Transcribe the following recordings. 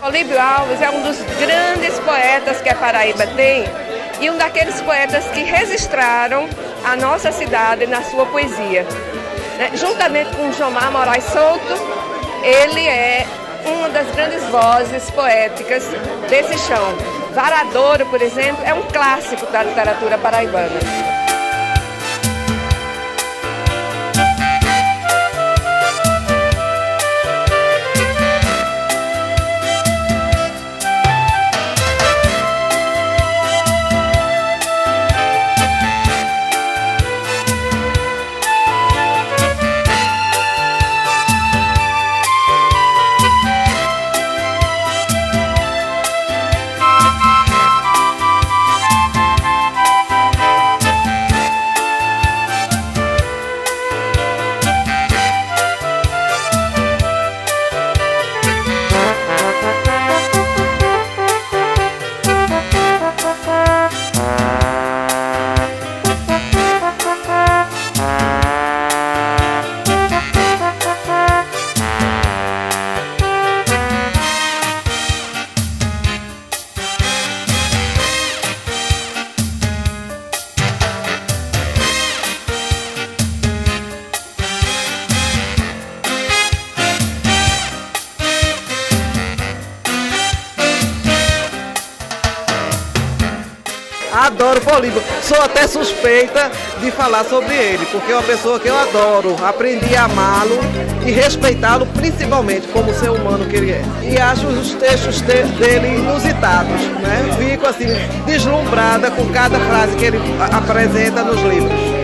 Políbio Alves é um dos grandes poetas que a Paraíba tem e um daqueles poetas que registraram a nossa cidade na sua poesia. Juntamente com Jomar Moraes Souto, ele é uma das grandes vozes poéticas desse chão. Varadouro, por exemplo, é um clássico da literatura paraibana. Adoro Políbio, sou até suspeita de falar sobre ele, porque é uma pessoa que eu adoro, aprendi a amá-lo e respeitá-lo principalmente como ser humano que ele é. E acho os textos dele inusitados, né? Fico assim, deslumbrada com cada frase que ele apresenta nos livros.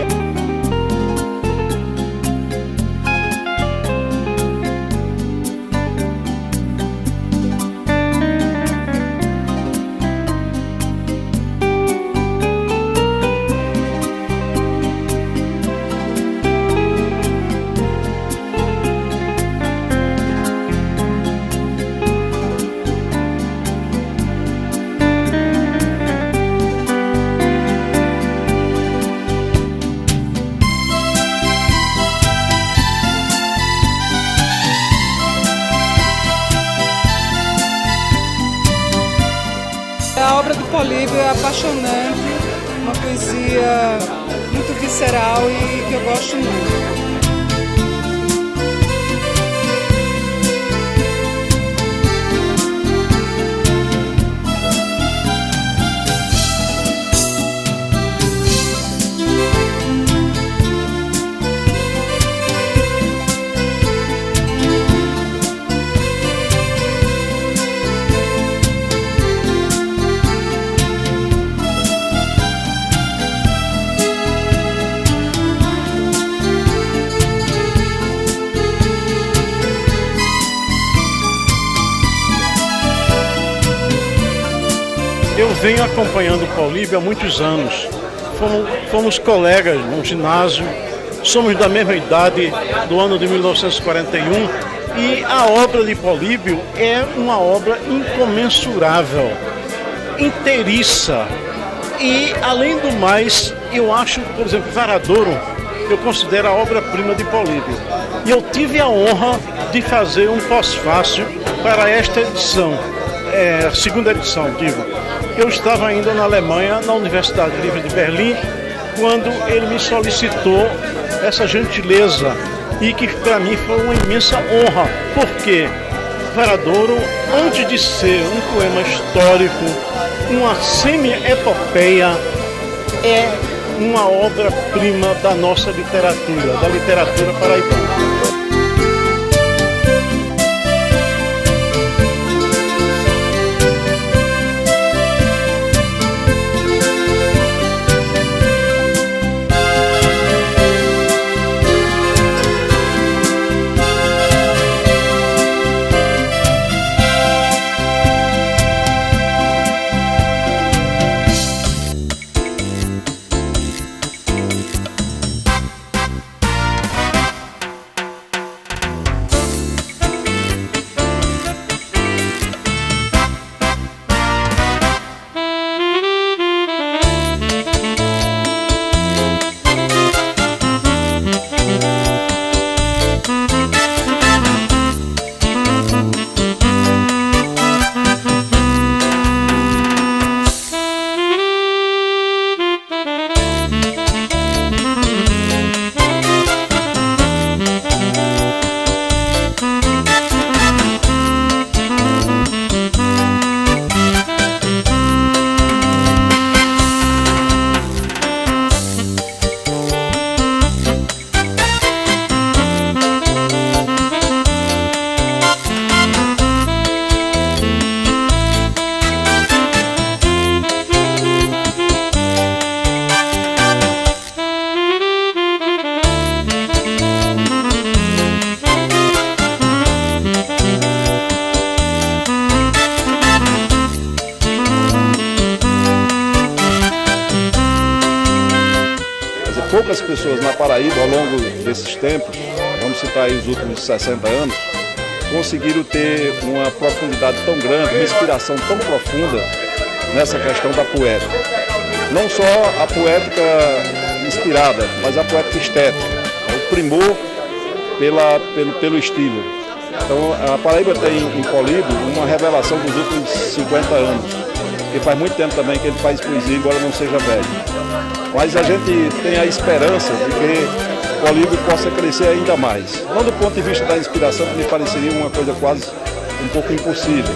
A obra do Políbio é apaixonante, uma poesia muito visceral e que eu gosto muito. Eu venho acompanhando o Políbio há muitos anos. Fomos colegas no ginásio, somos da mesma idade, do ano de 1941, e a obra de Políbio é uma obra incomensurável, inteiriça. E, além do mais, eu acho, por exemplo, Varadouro, eu considero a obra-prima de Políbio. E eu tive a honra de fazer um pós-fácil para esta edição, segunda edição, digo. Eu estava ainda na Alemanha, na Universidade Livre de Berlim, quando ele me solicitou essa gentileza e que para mim foi uma imensa honra, porque Varadouro, antes de ser um poema histórico, uma semi-epopeia, é uma obra-prima da nossa literatura, da literatura paraibana. poucas pessoas na Paraíba, ao longo desses tempos, vamos citar aí os últimos 60 anos, conseguiram ter uma profundidade tão grande, uma inspiração tão profunda nessa questão da poética. Não só a poética inspirada, mas a poética estética, o primor pelo estilo. Então a Paraíba tem em Políbio uma revelação dos últimos 50 anos, que faz muito tempo também que ele faz poesia, embora não seja velho. Mas a gente tem a esperança de que Políbio possa crescer ainda mais. Não do ponto de vista da inspiração, que me pareceria uma coisa quase um pouco impossível,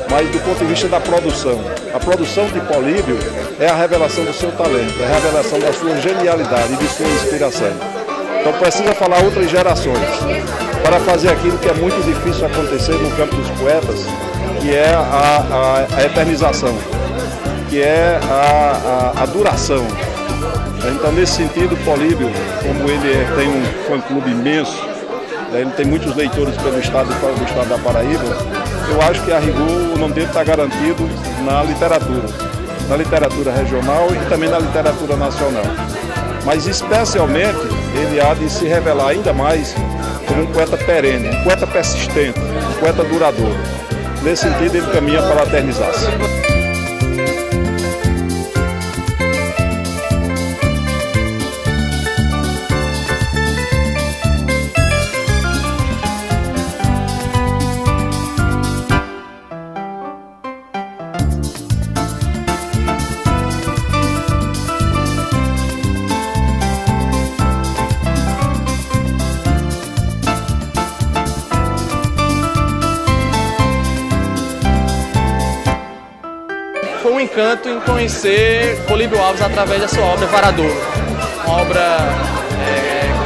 mas do ponto de vista da produção. A produção de Políbio é a revelação do seu talento, é a revelação da sua genialidade e de sua inspiração. Então precisa falar outras gerações para fazer aquilo que é muito difícil acontecer no campo dos poetas, que é a eternização, que é a duração. Então, nesse sentido, Políbio, como ele tem um fã-clube imenso, ele tem muitos leitores pelo estado e fora do estado da Paraíba, eu acho que a rigor o nome dele está garantido na literatura regional e também na literatura nacional. Mas, especialmente, ele há de se revelar ainda mais como um poeta perene, um poeta persistente, um poeta duradouro. Nesse sentido, ele caminha para a eternização. Foi um encanto em conhecer Políbio Alves através da sua obra Varadouro, uma obra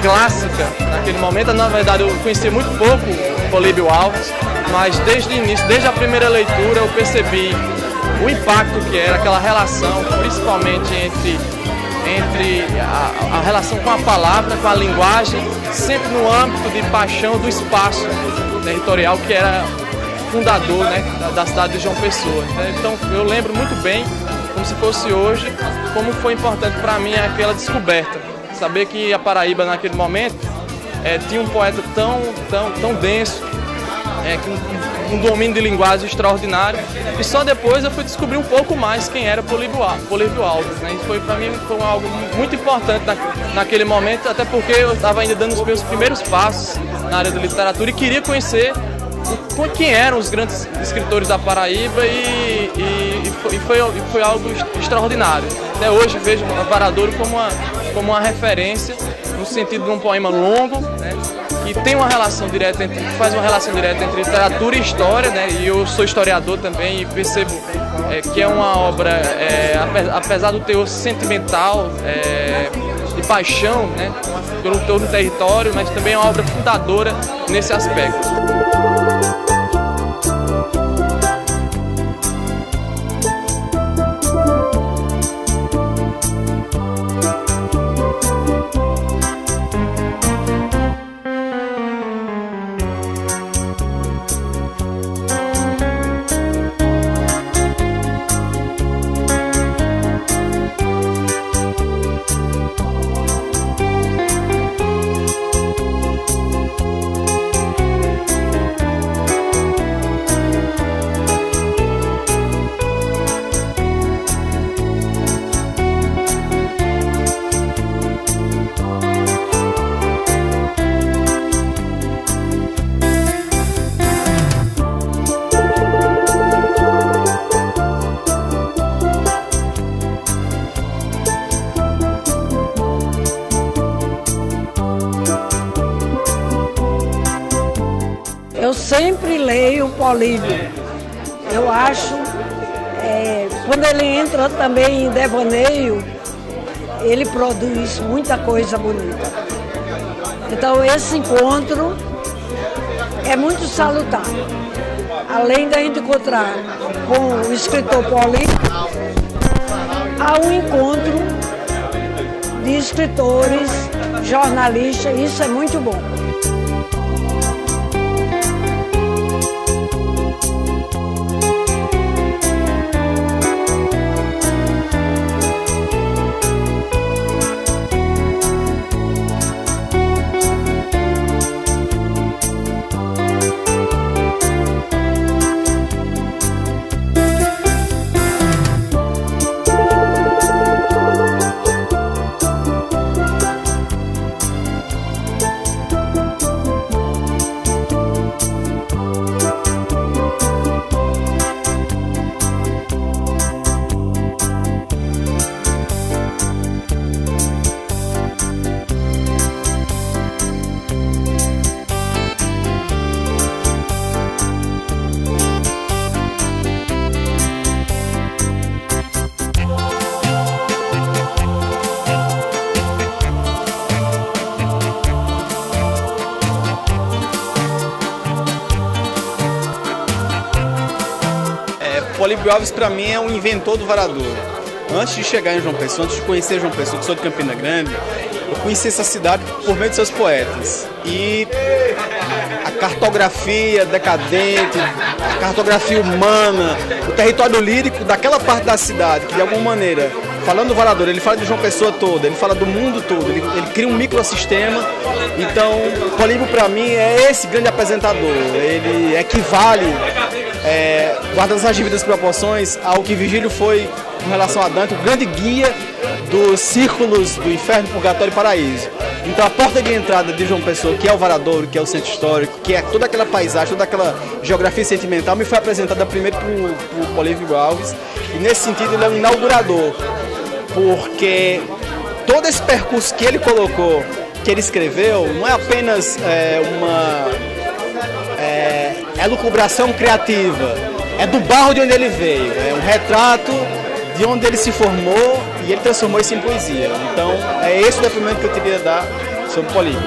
clássica naquele momento. Na verdade, eu conhecia muito pouco Políbio Alves, mas desde o início, desde a primeira leitura, eu percebi o impacto que era aquela relação, principalmente entre a relação com a palavra, com a linguagem, sempre no âmbito de paixão do espaço territorial que era fundador, né, da cidade de João Pessoa. Então eu lembro muito bem, como se fosse hoje, como foi importante para mim aquela descoberta. Saber que a Paraíba naquele momento tinha um poeta tão denso, com um domínio de linguagem extraordinário, e só depois eu fui descobrir um pouco mais quem era Políbio Alves. Né? E para mim foi algo muito importante naquele momento, até porque eu estava ainda dando os meus primeiros passos na área da literatura e queria conhecer quem eram os grandes escritores da Paraíba e foi algo extraordinário. Até hoje vejo o Varadouro como uma referência no sentido de um poema longo, né, que tem uma relação direta faz uma relação direta entre literatura e história, né, e eu sou historiador também e percebo que é uma obra, apesar do teor sentimental, de paixão, né, pelo todo o território, mas também é uma obra fundadora nesse aspecto. Eu sempre leio Políbio. Eu acho, quando ele entra também em devaneio, ele produz muita coisa bonita. Então esse encontro é muito salutar. Além da gente encontrar com o escritor Políbio, há um encontro de escritores, jornalistas, e isso é muito bom. Políbio Alves, para mim, é um inventor do Varadouro. Antes de chegar em João Pessoa, antes de conhecer João Pessoa, que sou de Campina Grande, eu conheci essa cidade por meio de seus poetas. E a cartografia decadente, a cartografia humana, o território lírico daquela parte da cidade, que de alguma maneira, falando do Varadouro, ele fala de João Pessoa toda, ele fala do mundo todo, ele cria um microsistema. Então, Políbio para mim é esse grande apresentador, ele equivale, guardando as devidas proporções, ao que Virgílio foi com relação a Dante, o grande guia dos círculos do inferno, purgatório e paraíso. Então a porta de entrada de João Pessoa, que é o Varadouro, que é o centro histórico, que é toda aquela paisagem, toda aquela geografia sentimental, me foi apresentada primeiro por Políbio Alves, e nesse sentido ele é um inaugurador, porque todo esse percurso que ele colocou, que ele escreveu, não é apenas uma elucubração criativa, é do barro de onde ele veio, é um retrato de onde ele se formou e ele transformou isso em poesia. Então, é esse o depoimento que eu queria dar sobre Políbio.